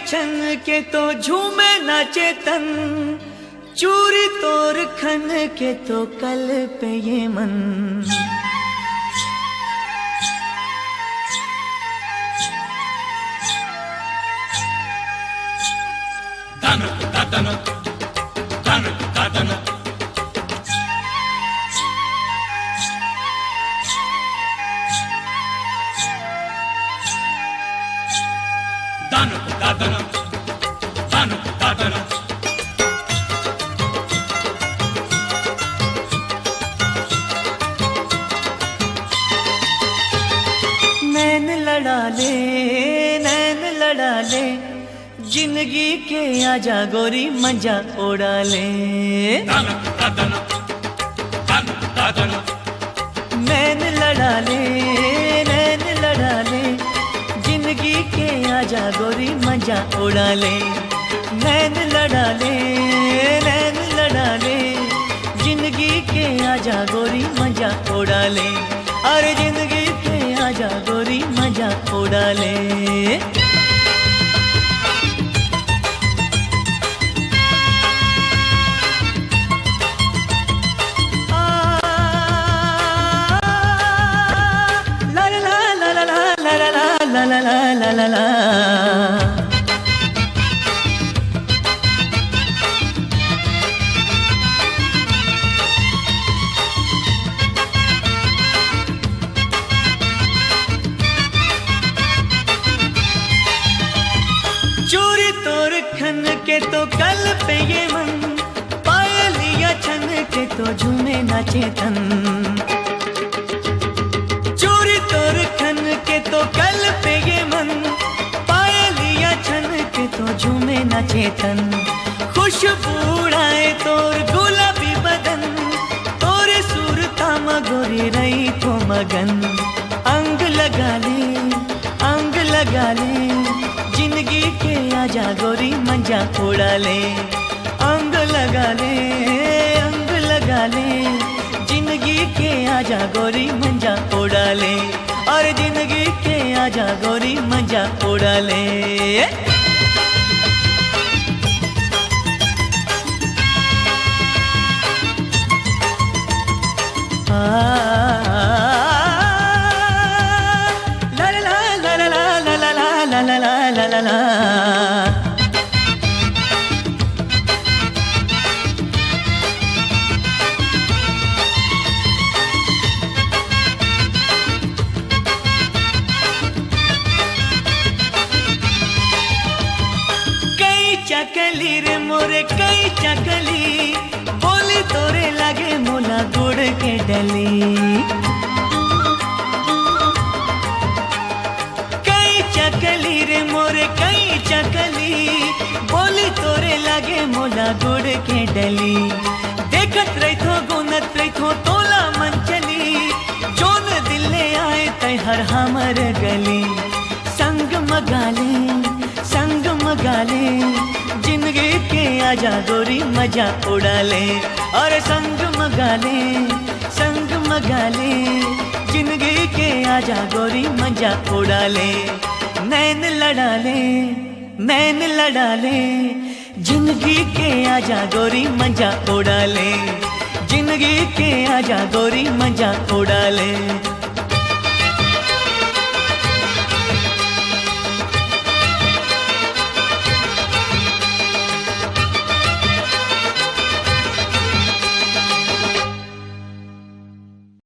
छन के तो झूमे नाचे तन, चूरी तोर खन के तो कल पे ये मन। नैन लड़ा ले, नैन लड़ा ले, जिंदगी के आजा गोरी मजा उड़ा ले। नैन लड़ा ले, नैन लड़ा ले, जिंदगी के आजा गोरी मजा उड़ा ले। नैन लड़ा ले, नैन लड़ा ले, जिंदगी के आजा गोरी मजा उड़ा ले। अरे जिंदगी के आजा गोरी मजा उड़ा ले। La la la la la la। चूरी तोर खन के तो कल पे ये मन, पायलिया छन के तो झूमे नाचे तन। चूरी तोर खन के तो कल पे ये मन, पायलिया छन के तो झूमे नाचे तन। खुशबू उड़ाए तोर गुलाबी बदन, तोरे सूरता मगोरी रही तो मगन। अंग लगा ले, अंग लगा ले, जिंदगी के आजा गोरी मजा उड़ा ले। अंग लगा ले, अंग लगा ले, जिंदगी के आजा गोरी मजा उड़ा ले। और जिंदगी के आजा गोरी मजा उड़ा ले। ला ला ला ला ला ला ला ला ला ला ला ला। चकली रे मोरे कई चकली, बोली तोरे लगे मोला गुड़ के डली। कई चकली रे मोरे कई चकली, बोली तोरे लगे मोला गुड़ के डली। देखत रही थो गुनत रही थो तोला मन चली, जोन दिल ले आए तय हर हमर गली। संग मगाले, संग मगाले, जिंदगी के आजा गोरी मजा उड़ा ले। और संग मगाले, संग मगाले, जिंदगी के आजा गोरी मजा उड़ा ले। नैन लड़ा ले, नैन लड़ा ले, जिंदगी के आजा गोरी मजा उड़ा ले। जिंदगी के आजा गोरी मजा उड़ा ले।